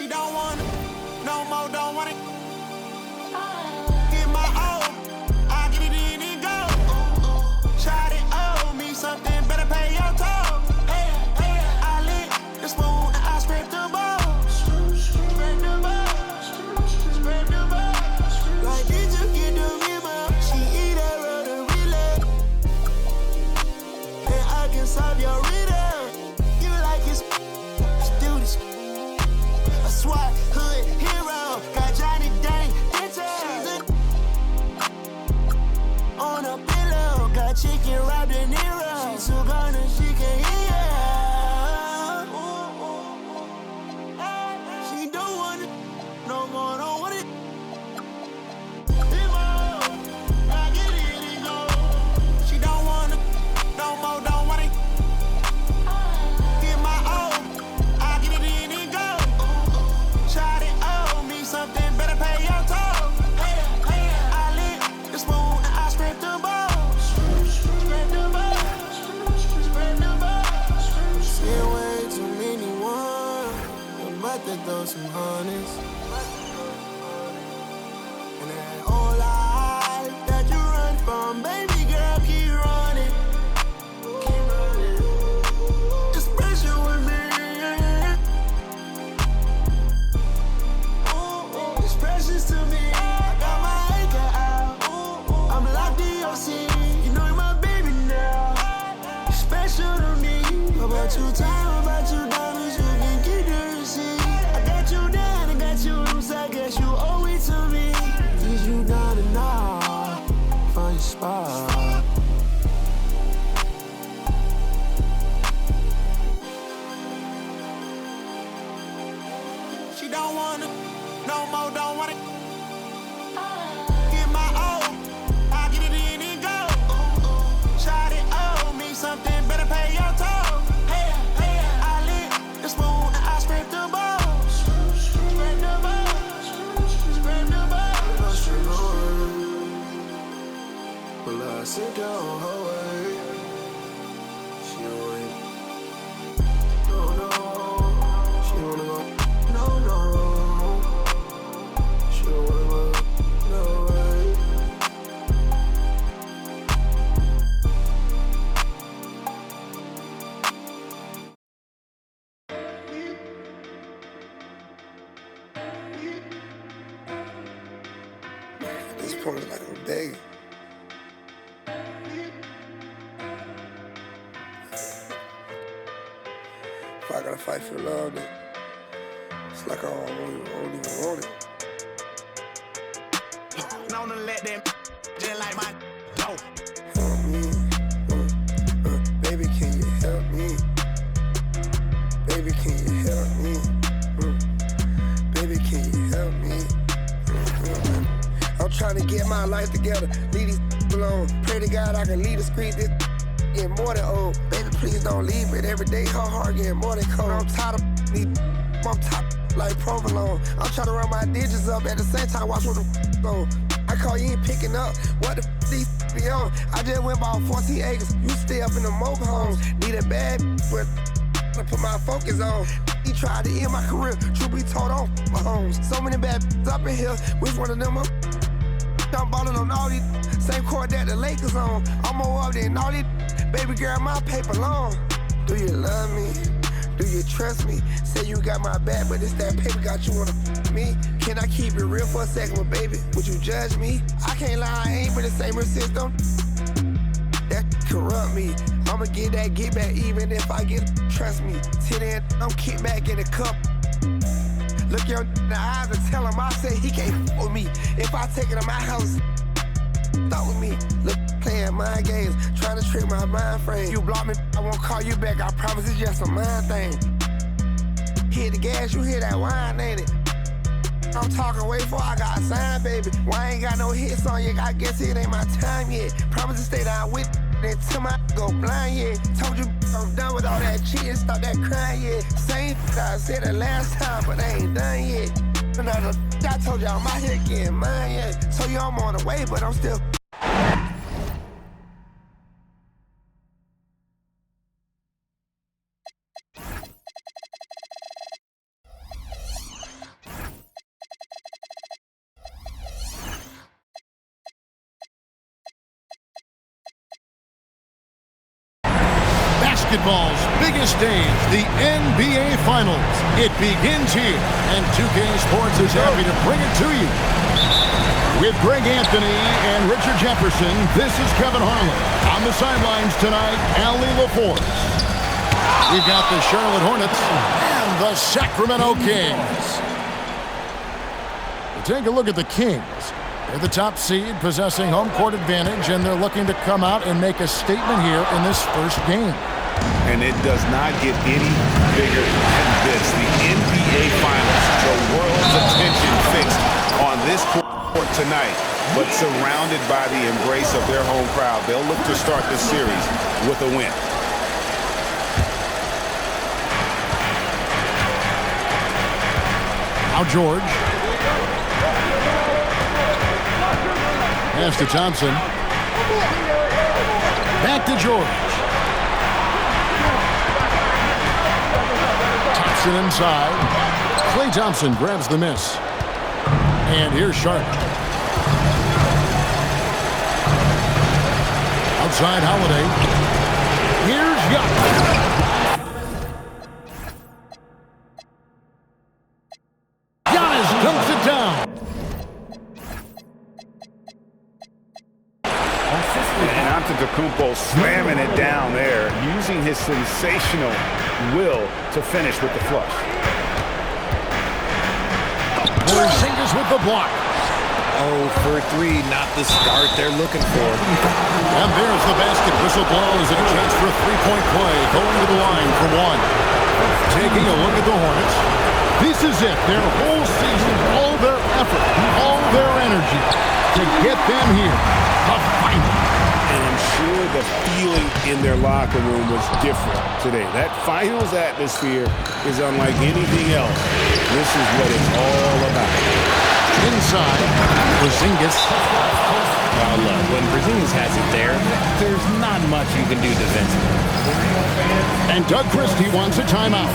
don't want it, no more, don't want it. Get my own, I get it in and go. Shot it, owe me something, better pay your toll. I lick the spoon and I scrape the bowl. Scrape the bowl, scrape the bowl. Like, did you get the memo? She eat that rotary leg. And I can solve your riddle. You like his, let's do this. A SWAT hood hero, got Johnny Dang bitches on a pillow, got chicken wrapped in Nero. She's so gone and she can hear. She don't want it, no more, don't want it. I get it and go. She don't want it, no more, don't want it. Get my own, I get it in and go. Shot it, owe me something, better pay your toll. I lick the spoon and I scrape the bowl. Scrape the bowl, scrape the bowl. Seen way too many ones, I'm about to throw some honeys. And that whole life that you run from, baby girl, keep running. Keep running. It's pressure with me. It's precious to me. I got my anchor out. I'm locked in your scene. You know you're my baby now. You're special to me. About your time, about your diamonds, you can keep the receipt. I got you down, I got you loose. I guess you owe it to me. Is you down and now for your spot? She don't want it, no more, don't want it. Get my own, I get it in and go. Shot it, owe me something, better pay your toll. I lick the spoon and I scrape the bowl. Scrape the bowl, scrape the bowl. Well, I sit down her way. She ain't, no, no. She wanna go, no, no. She don't wanna go, no way. At this point, it's like I'm begging. If I gotta fight for love, then it's like I don't even want it. Known to let them just like my dope. Help me, baby, can you help me? Baby, can you help me? Baby, can you help me? I'm trying to get my life together, leave these alone. Pray to God I can leave the street, this getting more than old. Baby, please don't leave it. Every day her heart getting more than cold. I'm tired of these, I'm tired like provolone. I'm trying to run my digits up at the same time, watch what the go. I call you ain't picking up, what the these be on? I just went about 14 acres, you stay up in the mobile homes. Need a bad but I put my focus on. He tried to end my career, truth be told on my homes. So many bad up in here, which one of them up? I'm ballin' on all these, same court that the Lakers on. I'm more up than all these, baby girl, my paper long. Do you love me? Do you trust me? Say you got my back, but it's that paper got you wanna me. Can I keep it real for a second, but baby, would you judge me? I can't lie, I ain't been the same system. That corrupt me. I'ma get that get back even if I get, trust me. Till then, I'm kicked back in the cup. Look you in the eyes and tell him I say he can't f with me. If I take it to my house, thought with me. Look, playing mind games, trying to trick my mind frame. You block me, I won't call you back. I promise it's just a mind thing. Hit the gas, you hear that wine, ain't it? I'm talking way before I got signed, baby. Why I ain't got no hits on you? I guess it ain't my time yet. Promise to stay down with until my go blind, yeah. Told you I'm done with all that cheating, stop that crying, yeah. Same I said it last time, but I ain't done yet. Another I told y'all I'm out here getting mine, yeah. So you I'm on the way, but I'm still. Basketball's biggest stage, the NBA Finals. It begins here, and 2K Sports is happy to bring it to you. With Greg Anthony and Richard Jefferson, this is Kevin Harlan. On the sidelines tonight, Allie LaForce. We've got the Charlotte Hornets and the Sacramento Kings. We'll take a look at the Kings. They're the top seed, possessing home court advantage, and they're looking to come out and make a statement here in this first game. And it does not get any bigger than this. The NBA Finals, the world's attention fixed on this court tonight, but surrounded by the embrace of their home crowd. They'll look to start this series with a win. Now George. Pass to Thompson. Back to George. Thompson inside. Klay Thompson grabs the miss. And here's Sharp. Outside Holiday. Here's Young. Giannis dumps it down. Antetokounmpo slamming it down there, using his sensational will to finish with the flush. Porzingis with the block. 0 for 3, not the start they're looking for. And there's the basket. Whistle blows and a chance for a three-point play. Going to the line for one. Taking a look at the Hornets. This is it. Their whole season, all their effort, all their energy to get them here. The final. And I'm sure the feeling in their locker room was different today. That finals atmosphere is unlike anything else. This is what it's all about. Inside, Porzingis. Well, look, when Porzingis has it there, there's not much you can do defensively. And Doug Christie wants a timeout.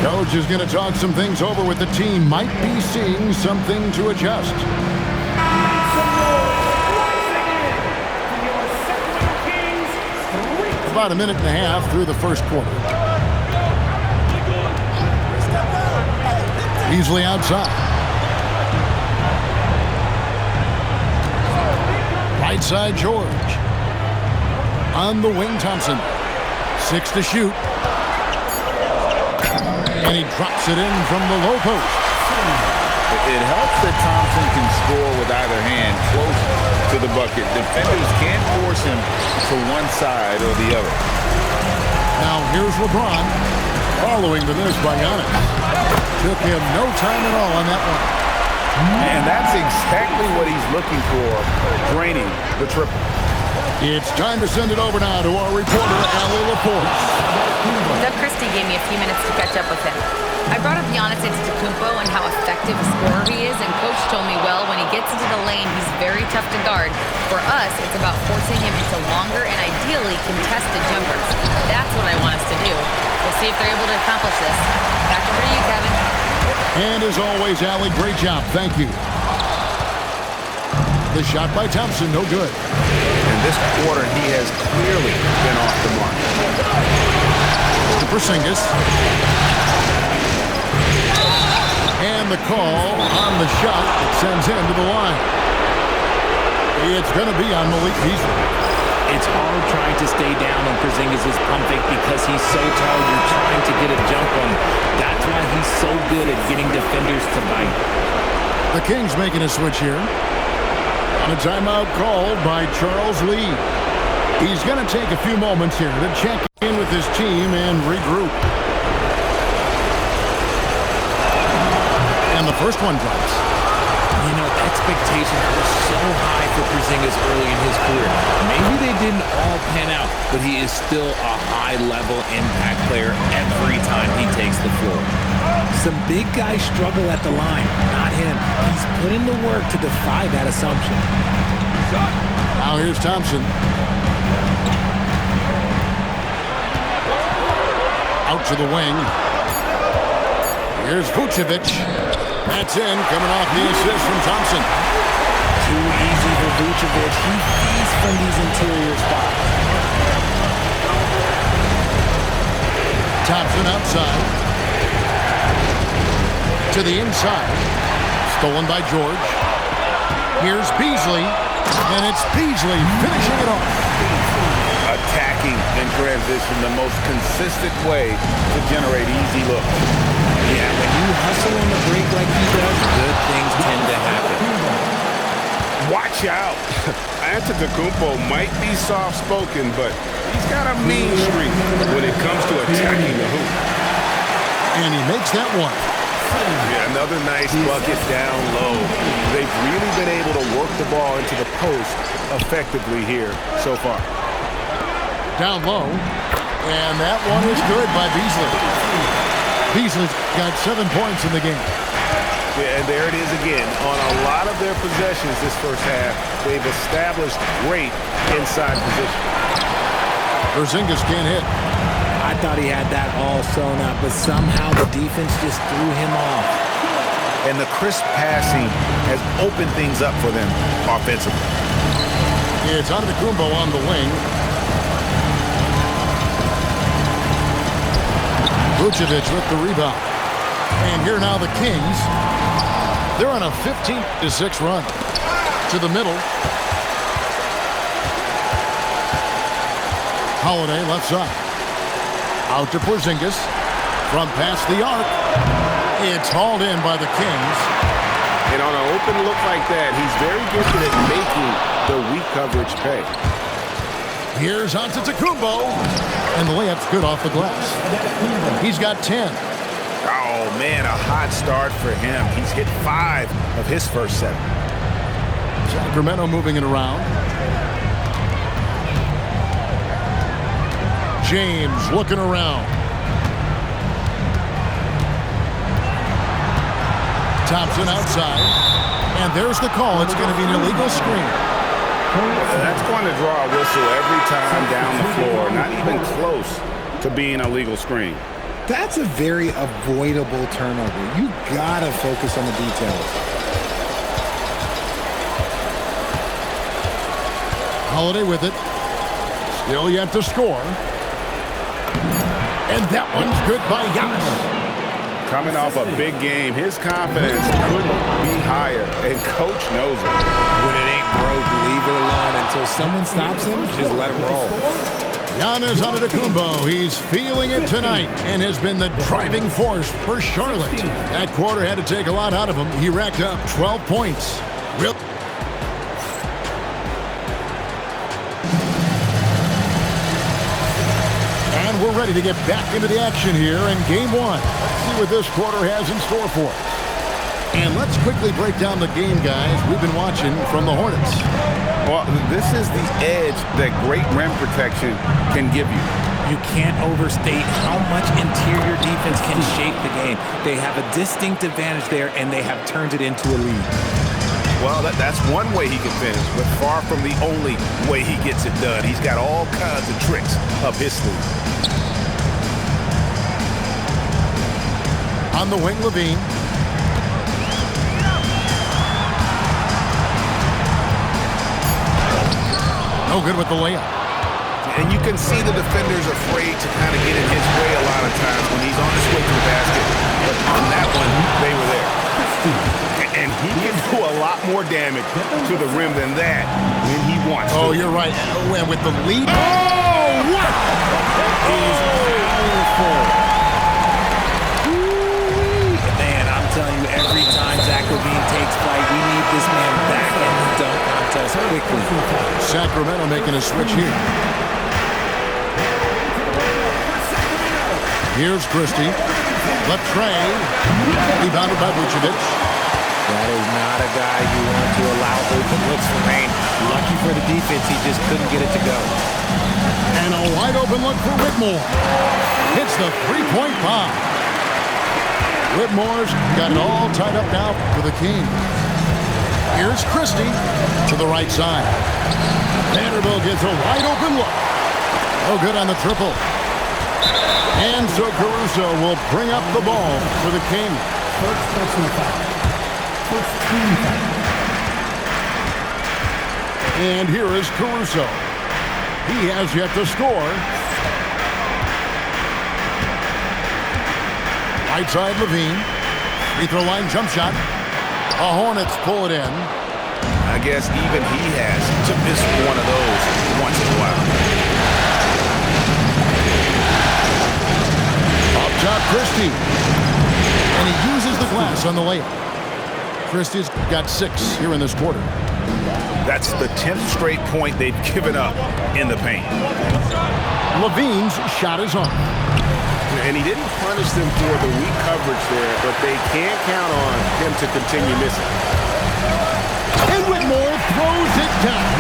Coach is going to talk some things over with the team. Might be seeing something to adjust. About a minute and a half through the first quarter. Beasley outside. Right side George. On the wing Thompson. 6 to shoot. And he drops it in from the low post. It helps that Thompson can score with either hand close to the bucket. Defenders can't force him to one side or the other. Now here's LeBron following the miss by Giannis. Took him no time at all on that one. And that's exactly what he's looking for, draining the triple. It's time to send it over now to our reporter, Allie LaForce. Doug Christie gave me a few minutes to catch up with him. I brought up Giannis Antetokounmpo and how effective a scorer he is, and Coach told me, well, when he gets into the lane, he's very tough to guard. For us, it's about forcing him into longer and ideally contested jumpers. That's what I want us to do. We'll see if they're able to accomplish this. Back over to you, Kevin. And as always, Allie, great job. Thank you. The shot by Thompson, no good. In this quarter, he has clearly been off the mark. To Porzingis. And the call on the shot that sends him to the line. It's going to be on Malik Beasley. It's hard trying to stay down on Porzingis' pump fake because he's so tall. You're trying to get a jump on him. That's why he's so good at getting defenders to bite. The Kings making a switch here. On a timeout called by Charles Lee. He's going to take a few moments here to check in with his team and regroup. And the first one drops. You know, expectations were so high for Porzingis early in his career. Maybe they didn't all pan out, but he is still a high-level impact player every time he takes the floor. Some big guys struggle at the line, not him. He's put in the work to defy that assumption. Now here's Thompson. Out to the wing. Here's Vucevic. That's in, coming off the assist from Thompson. Too easy for Vucevic. He feeds from these interior spots. Thompson outside. To the inside. Stolen by George. Here's Beasley. And it's Beasley finishing it off. Attacking in transition, the most consistent way to generate easy looks. Yeah, when you hustle on the break like he does, good things tend to happen. Watch out. Antetokounmpo might be soft-spoken, but he's got a mean streak when it comes to attacking the hoop. And he makes that one. Yeah, another nice bucket down low. They've really been able to work the ball into the post effectively here so far. Down low. And that one is good by Beasley. Beasley's got 7 points in the game. Yeah, and there it is again. On a lot of their possessions this first half, they've established great inside position. Porzingis can't hit. I thought he had that all sewn up, but somehow the defense just threw him off. And the crisp passing has opened things up for them offensively. It's Antetokounmpo on the wing. Vucevic with the rebound. And here now the Kings. They're on a 15-6 run. To the middle. Holiday left side. Out to Porzingis. From past the arc. It's hauled in by the Kings. And on an open look like that, he's very gifted at making the weak coverage pay. Here's Antetokounmpo. And the layup's good off the glass. He's got 10. Oh, man, a hot start for him. He's hit 5 of his first 7. Sacramento moving it around. James looking around. Thompson outside. And there's the call. It's going to be an illegal screen. That's going to draw a whistle every time down the floor. Not even close to being a legal screen. That's a very avoidable turnover. You gotta focus on the details. Holiday with it. Still yet to score. And that one's good by Giannis. Coming off a big game, his confidence couldn't be higher, and Coach knows it. When it ain't broke, leave it alone until someone stops him. Just let him roll. Giannis Antetokounmpo, he's feeling it tonight and has been the driving force for Charlotte. That quarter had to take a lot out of him. He racked up 12 points. And we're ready to get back into the action here in Game 1. Let's see what this quarter has in store for us. And let's quickly break down the game, guys, we've been watching from the Hornets. Well, this is the edge that great rim protection can give you. You can't overstate how much interior defense can shape the game. They have a distinct advantage there, and they have turned it into a lead. Well, that's one way he can finish, but far from the only way he gets it done. He's got all kinds of tricks up his sleeve. On the wing, Levine. No good with the layup. And you can see the defender's afraid to kind of get in his way a lot of times when he's on his way to the basket. But on that one, they were there. And he can do a lot more damage to the rim than that when he wants to. Oh, you're right. And with the lead. Oh, what? He's powerful. Man, I'm telling you, every time Zach LaVine takes flight, we need this man back in the dunk contest quickly. Sacramento making a switch here. Here's Christie. Left Trey. Rebounded by Vucevic. That is not a guy you want to allow open looks for Rain. Lucky for the defense, he just couldn't get it to go. And a wide open look for Whitmore. Hits the three-point bomb. Whitmore's got it all tied up now for the King. Here's Christie to the right side. Vanderbilt gets a wide open look. No good on the triple. And so Caruso will bring up the ball for the King. First personal foul. First team foul. And here is Caruso. He has yet to score. Right side, Levine. Free throw line jump shot. The Hornets pull it in. I guess even he has to miss one of those once in a while. Up top, Christie. And he uses the glass on the layup. Christie's got 6 here in this quarter. That's the 10th straight point they've given up in the paint. Levine's shot is on. And he didn't punish them for the weak coverage there, but they can't count on him to continue missing. And Whitmore throws it down.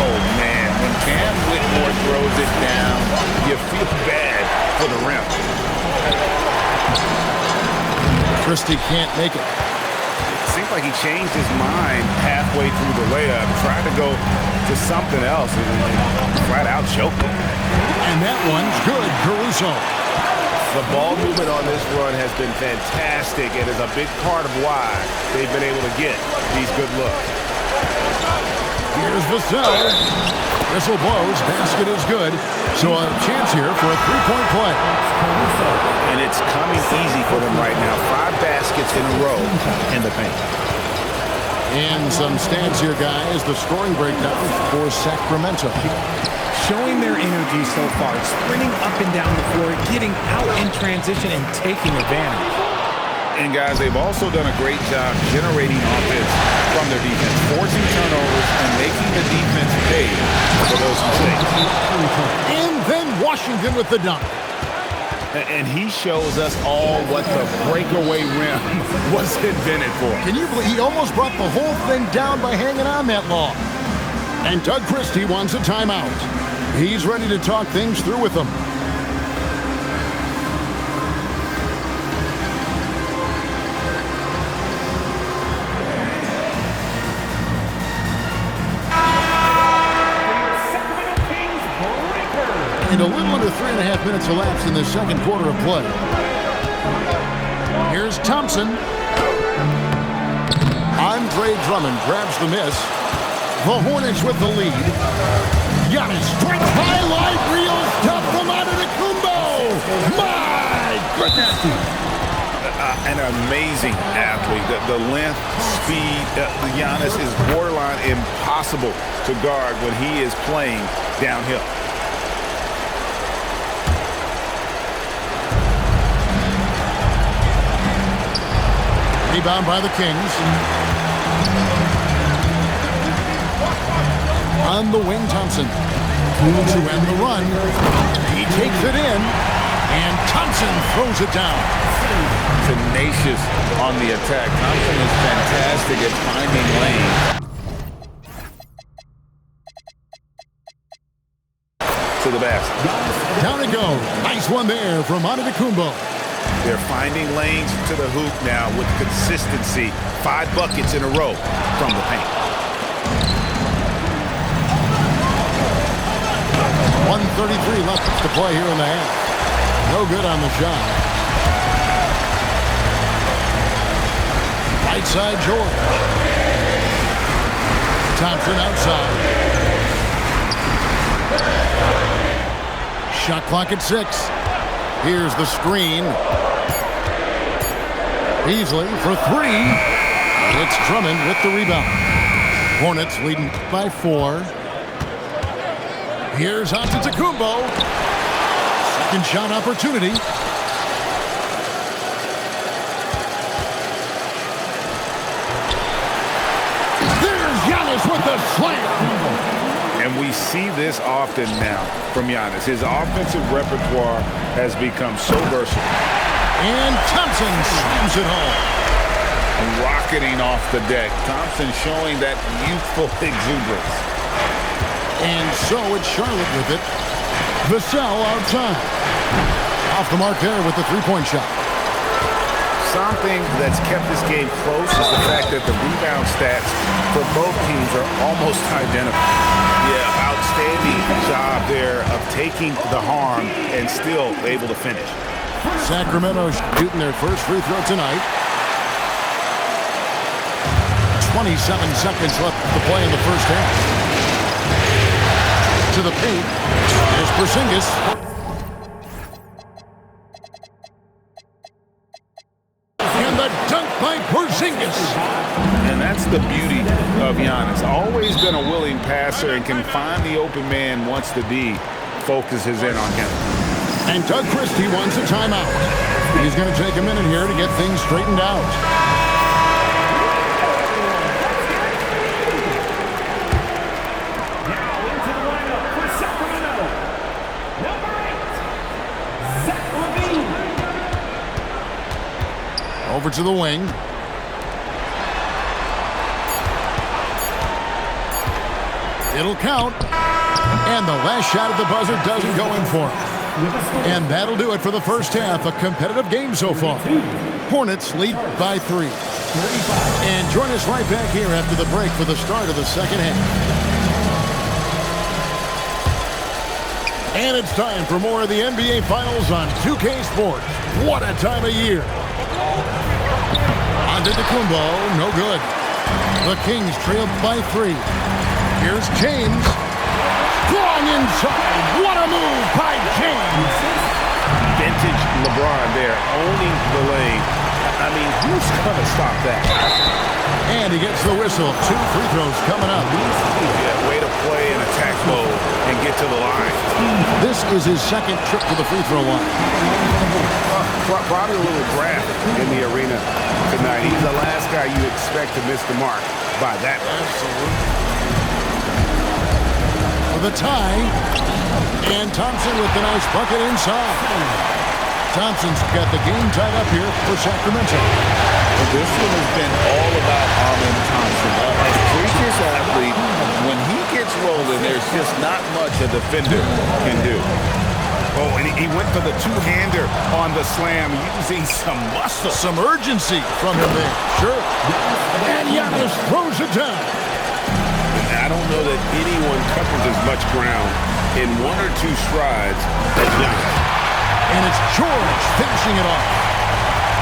Oh, man. When Cam Whitmore throws it down, you feel bad for the rim. Christie can't make it. Seems like he changed his mind halfway through the layup, tried to go to something else, and flat out choked him. And that one's good, Caruso. The ball movement on this run has been fantastic and is a big part of why they've been able to get these good looks. Here's Vassell. Whistle blows, basket is good. So a chance here for a three-point play. And it's coming easy for them right now. 5 baskets in a row in the paint. And some stats here, guys. The scoring breakdown for Sacramento. Showing their energy so far, sprinting up and down the floor, getting out in transition and taking advantage. And guys, they've also done a great job generating offense from their defense, forcing turnovers and making the defense pay for those mistakes. And then Washington with the dunk. And he shows us all what the breakaway rim was invented for. Can you believe he almost brought the whole thing down by hanging on that long? And Doug Christie wants a timeout. He's ready to talk things through with them. And a little under 3.5 minutes elapsed in the second quarter of play. Here's Thompson. Andre Drummond grabs the miss. The Hornets with the lead. Giannis strikes highlight reel stuff from Antetokounmpo. My goodness. An amazing athlete. The length, speed, Giannis is borderline impossible to guard when he is playing downhill. Rebound by the Kings. On the wing, Thompson. To end the run. He takes it in. And Thompson throws it down. Tenacious on the attack. Thompson is fantastic at finding lanes. To the basket. Down it goes. Nice one there from Antetokounmpo. They're finding lanes to the hoop now with consistency. 5 buckets in a row from the paint. 1:33 left to play here in the half. No good on the shot. Right side, George. Thompson outside. Shot clock at 6. Here's the screen. Beasley for 3. It's Drummond with the rebound. Hornets leading by 4. Here's Antetokounmpo. Second shot opportunity. There's Giannis with the slam. And we see this often now from Giannis. His offensive repertoire has become so versatile. And Thompson slams it home. Rocketing off the deck. Thompson showing that youthful exuberance. And so it's Charlotte with it. Vassell outside. Off the mark there with the three-point shot. Something that's kept this game close is the fact that the rebound stats for both teams are almost identical. Yeah, outstanding job there of taking the harm and still able to finish. Sacramento shooting their first free throw tonight. 27 seconds left to play in the first half. To the paint. There's Porzingis. by Porzingis. And that's the beauty of Giannis. Always been a willing passer and can find the open man once the D focuses in on him. And Doug Christie wants a timeout. He's going to take a minute here to get things straightened out. Over to the wing. It'll count. And the last shot at the buzzer doesn't go in for him. And that'll do it for the first half. A competitive game so far. Hornets lead by 3. And join us right back here after the break for the start of the second half. And it's time for more of the NBA Finals on 2K Sports. What a time of year. Antetokounmpo, no good. The Kings trail by 3. Here's James. Strong inside. What a move by James. Vintage LeBron there, owning the lane. I mean, who's going to stop that? And he gets the whistle. 2 free throws coming up. Yeah, way to play in attack mode and get to the line. This is his second trip to the free throw line. Probably a little draft in the arena tonight. He's the last guy you expect to miss the mark by that. Absolutely. For the tie. And Thompson with the nice bucket inside. Thompson's got the game tied up here for Sacramento. This one has been all about Amen Thompson. As preacher's athlete, when he gets rolling, there's just not much a defender can do. Oh, and he went for the two-hander on the slam, using some muscle. Some urgency from him there. Sure. And Giannis throws it down. I don't know that anyone covers as much ground in 1 or 2 strides as Giannis. And it's George finishing it off.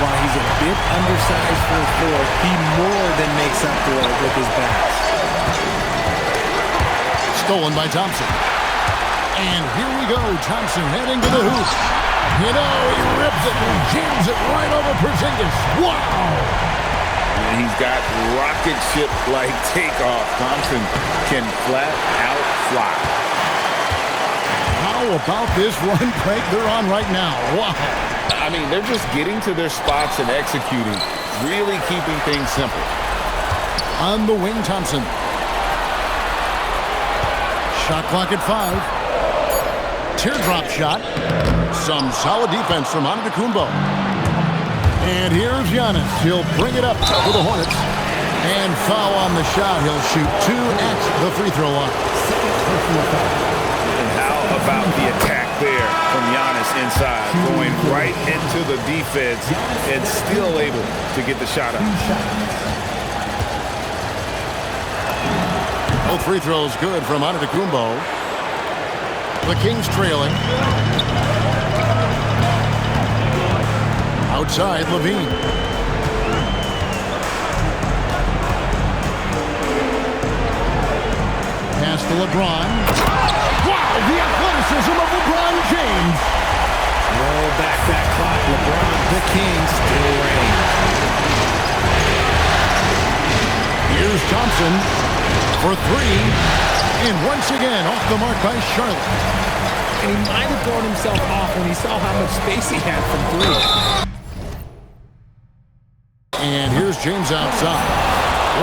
While he's a bit undersized for a 4, he more than makes up for it with his backs. Stolen by Thompson. And here we go. Thompson heading to the hoop. You know, he rips it and jams it right over Porzingis. Wow! And he's got rocket ship-like takeoff. Thompson can flat out fly. How about this run break they're on right now? Wow. I mean, they're just getting to their spots and executing, really keeping things simple. On the wing, Thompson. Shot clock at 5. Teardrop shot. Some solid defense from Antetokounmpo. And here's Giannis. He'll bring it up for the Hornets. And foul on the shot. He'll shoot 2 at the free throw line. And how about the attack there from Giannis inside, going right into the defense and still able to get the shot up. Both free throws good from Antetokounmpo. The Kings trailing. Outside, Levine. Pass to LeBron. Wow, the athleticism of LeBron James. Roll back that clock. LeBron, the Kings, still reign. Here's Thompson for 3. And once again, off the mark by Charlotte. And he might have thrown himself off when he saw how much space he had from 3. And here's James outside.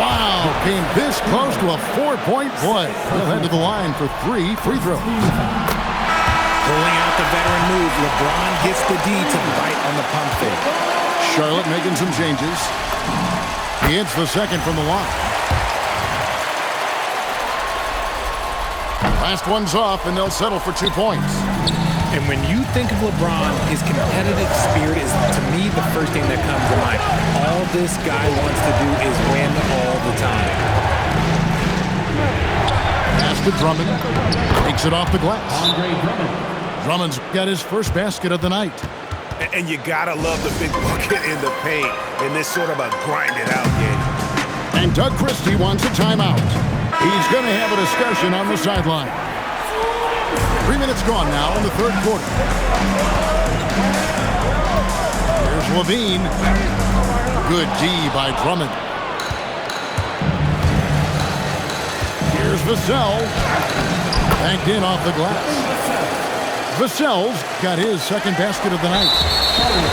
Wow, came this close to a 4-point play. He'll head to the line for 3 free throws. Pulling out the veteran move, LeBron gets the D to bite on the pump fake. Charlotte making some changes. He hits the second from the line. Last one's off, and they'll settle for 2 points. And when you think of LeBron, his competitive spirit is, to me, the first thing that comes to mind. All this guy wants to do is win all the time. Pass to Drummond. Takes it off the glass. Drummond's got his first basket of the night. And you gotta love the big bucket in the paint in this sort of a grind-it-out game. And Doug Christie wants a timeout. He's going to have a discussion on the sideline. 3 minutes gone now in the third quarter. Here's Levine. Good D by Drummond. Here's Vassell. Banked in off the glass. Vassell's got his second basket of the night.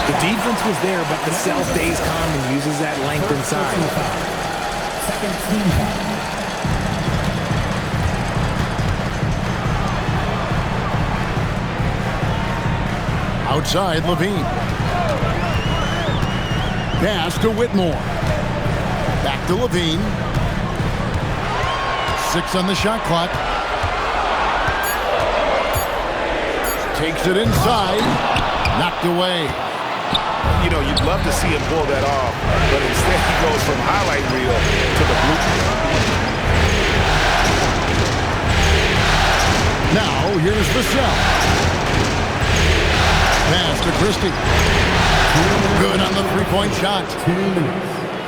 The defense was there, but Vassell stays calm and uses that length inside. Second team foul. Outside, Levine. Pass to Whitmore. Back to Levine. 6 on the shot clock. Takes it inside. Knocked away. You know, you'd love to see him pull that off, but instead he goes from highlight reel to the bleachers. Now, here's Vassell. Pass to Christie. Good on the three-point shot.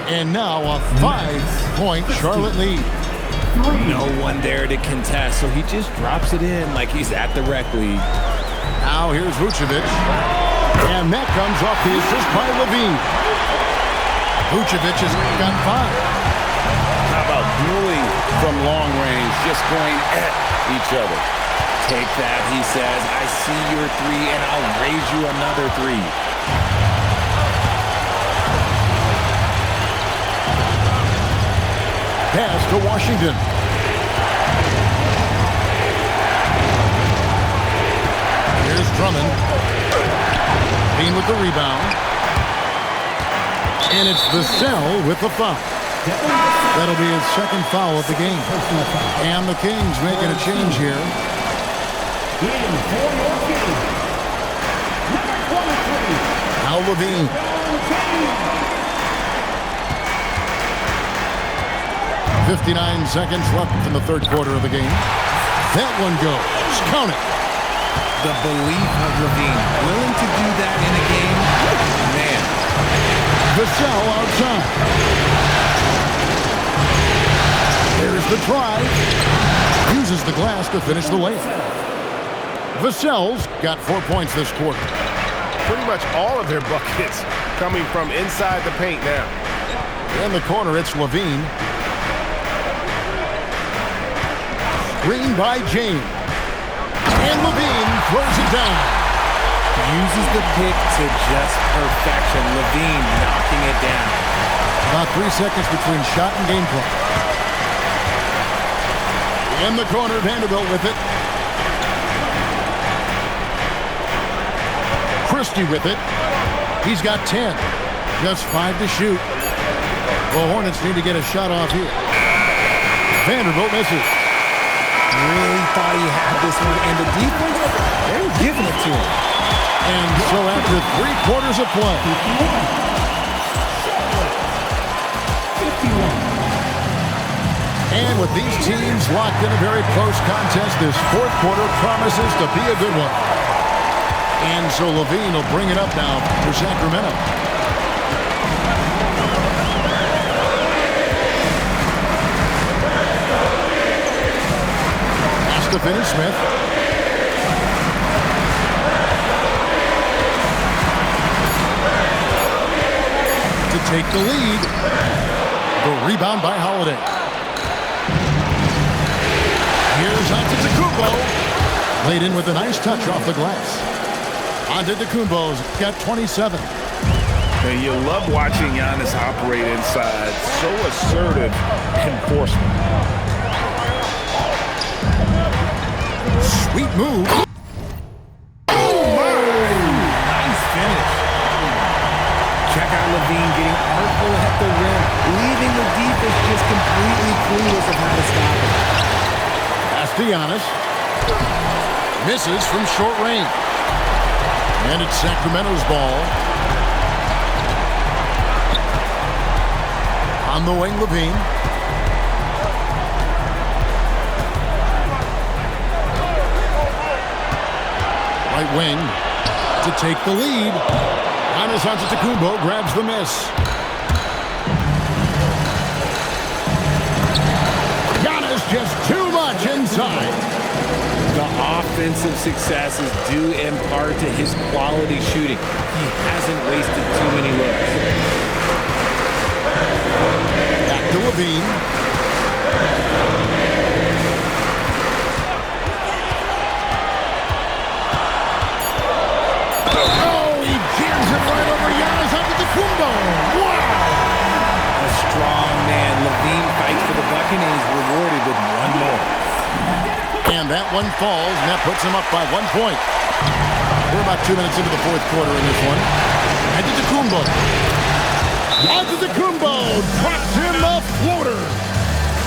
And now a 5-point Charlotte lead. No one there to contest, so he just drops it in like he's at the rec league. Now here's Vucevic. And that comes off the assist by Levine. Vucevic has got 5. How about dueling from long range, just going at each other? Take that, he says. I see your 3, and I'll raise you another 3. Pass to Washington. Here's Drummond. Bean with the rebound. And it's Vassell with the foul. That'll be his second foul of the game. And the Kings making a change here. Now Levine. 59 seconds left in the third quarter of the game. That one goes. Count it. The belief of Levine. Willing to do that in a game? Man. Vassell outside. There's the try. Uses the glass to finish the layup. Vassell's got 4 points this quarter. Pretty much all of their buckets coming from inside the paint now. In the corner, it's Levine. Screen by James. And Levine throws it down. Uses the pick to just perfection. Levine knocking it down. About 3 seconds between shot and game clock. In the corner, Vanderbilt with it. Christie with it. He's got 10. Just 5 to shoot. The Hornets need to get a shot off here. Vanderbilt misses. Really thought he had this one, and the defense, they were giving it to him. And so after 3 quarters of play, and with these teams locked in a very close contest, this fourth quarter promises to be a good one. And so Levine will bring it up now for Sacramento. To finish, Smith. To take the lead. The rebound by Holiday. Here's Antetokounmpo. Laid in with a nice touch off the glass. Antetokounmpo's got 27. And you love watching Giannis operate inside. So assertive enforcement. Sweet move. Oh, nice finish. Check out Levine getting artful at the rim, leaving the defense just completely clueless of how to stop it. Castellanos misses from short range. And it's Sacramento's ball. On the wing, Levine. Right wing to take the lead. Giannis Antetokounmpo grabs the miss. Giannis just too much inside. The offensive success is due in part to his quality shooting. He hasn't wasted too many looks. LaVine. Oh, he jams it right over Giannis Antetokounmpo. Wow! A strong man. LaVine fights for the bucket and he's rewarded with one more. And that one falls, and that puts him up by 1 point. We're about 2 minutes into the fourth quarter in this one. Antetokounmpo. Antetokounmpo drops in the floater.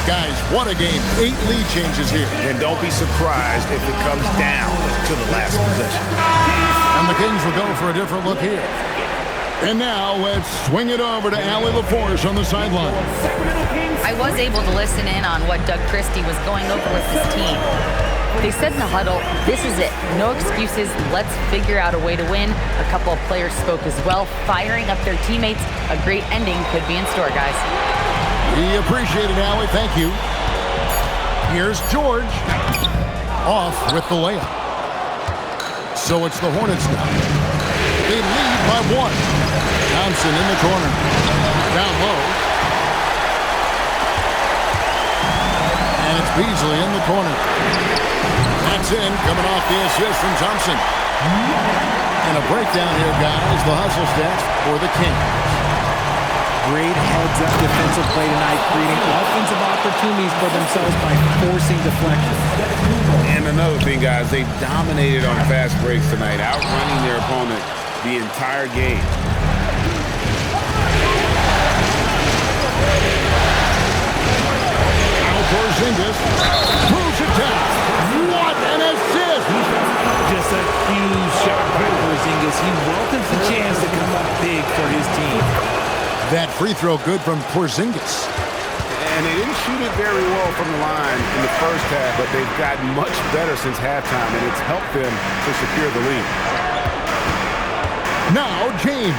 Guys, what a game. 8 lead changes here. And don't be surprised if it comes down to the last possession. And the Kings will go for a different look here. And now let's swing it over to Allie LaForce on the sideline. I was able to listen in on what Doug Christie was going over with his team. They said in the huddle, this is it. No excuses. Let's figure out a way to win. A couple of players spoke as well, firing up their teammates. A great ending could be in store, guys. We appreciate it, Allie. Thank you. Here's George. Off with the layup. So it's the Hornets now. They lead by 1. Thompson in the corner. Down low. And it's Beasley in the corner. That's in, coming off the assist from Thompson. And a breakdown here, guys. The hustle stats for the Kings. Great heads-up defensive play tonight, creating offensive opportunities for themselves by forcing deflections. And another thing, guys, they dominated on fast breaks tonight, outrunning their opponent the entire game. Porzingis moves it down. What an assist! Just a huge shot by Porzingis. He welcomes the chance to come up big for his team. That free throw good from Porzingis. And they didn't shoot it very well from the line in the first half, but they've gotten much better since halftime, and it's helped them to secure the lead. Now James.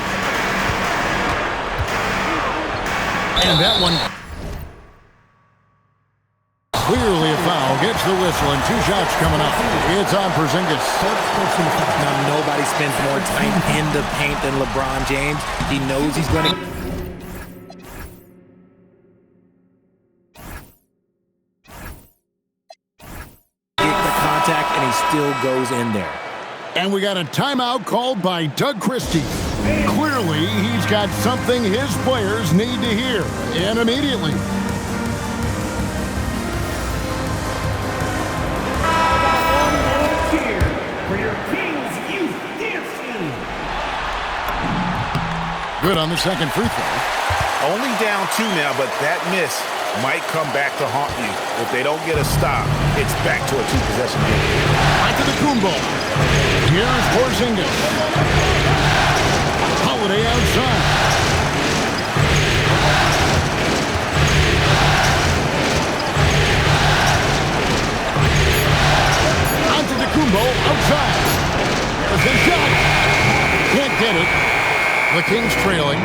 And that one clearly a foul. Gets the whistle, and 2 shots coming up. It's on Porzingis. Now, nobody spends more time in the paint than LeBron James. He knows he's going to get the contact, and he still goes in there. And we got a timeout called by Doug Christie. Clearly, he's got something his players need to hear, and immediately. Good on the second free throw. Only down 2 now, but that miss might come back to haunt you. If they don't get a stop, it's back to a 2-possession game. Antetokounmpo. Here's Porzingis. Holiday outside. Antetokounmpo outside. There's a shot. Can't get it. The Kings trailing.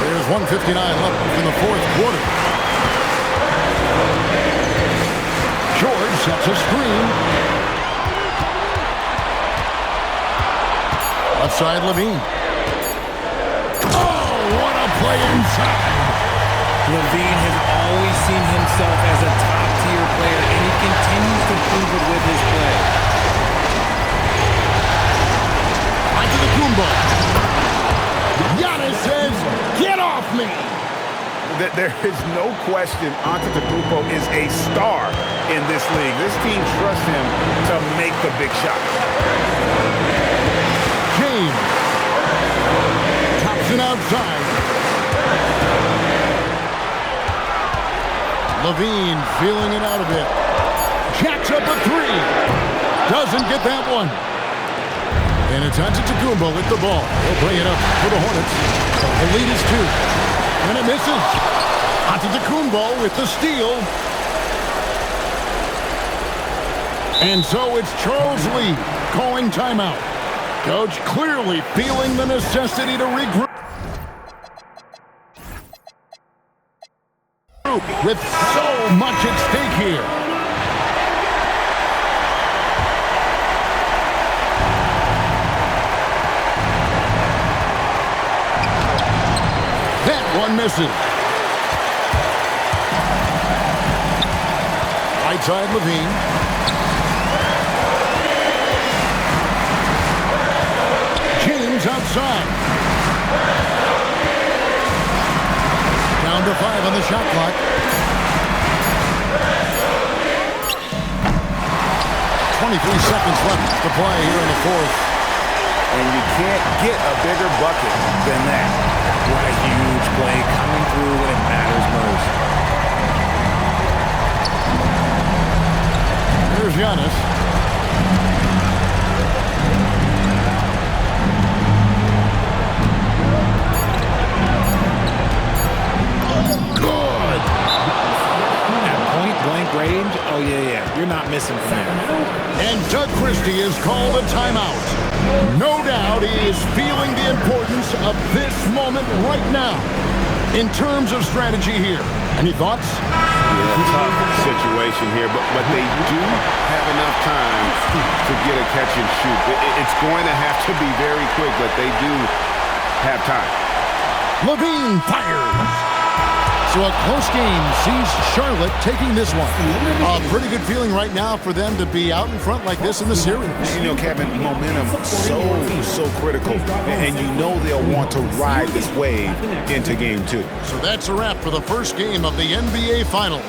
There's 1:59 left in the fourth quarter. George sets a screen. Left side, LaVine. Oh, what a play inside. LaVine has always seen himself as a top-tier player, and he continues to prove it with his play. Antetokounmpo. Giannis says, "Get off me!" There is no question Antetokounmpo is a star in this league. This team trusts him to make the big shot. James. Thompson outside. LaVine feeling it out a bit. Jacks up a 3. Doesn't get that one. And it's Antetokounmpo with the ball. He'll bring it up for the Hornets. The lead is 2. And it misses. Antetokounmpo with the steal. And so it's Charles Lee calling timeout. Coach clearly feeling the necessity to regroup with so much at stake here. misses. Right side, Levine. James outside. Down to 5 on the shot clock. 23 seconds left to play here in the fourth. And you can't get a bigger bucket than that. What a huge play coming through when it matters most. Here's Giannis. Good. At point-blank range, oh, yeah. You're not missing from there. And Doug Christie has called a timeout. No doubt he is feeling the importance of this moment right now in terms of strategy here. Any thoughts? Yeah, tough situation here, but they do have enough time to get a catch and shoot. It's going to have to be very quick, but they do have time. Levine fires. So a close game sees Charlotte taking this one. A pretty good feeling right now for them to be out in front like this in the series. You know, Kevin, momentum so critical, and you know they'll want to ride this wave into game 2. So that's a wrap for the first game of the NBA Finals.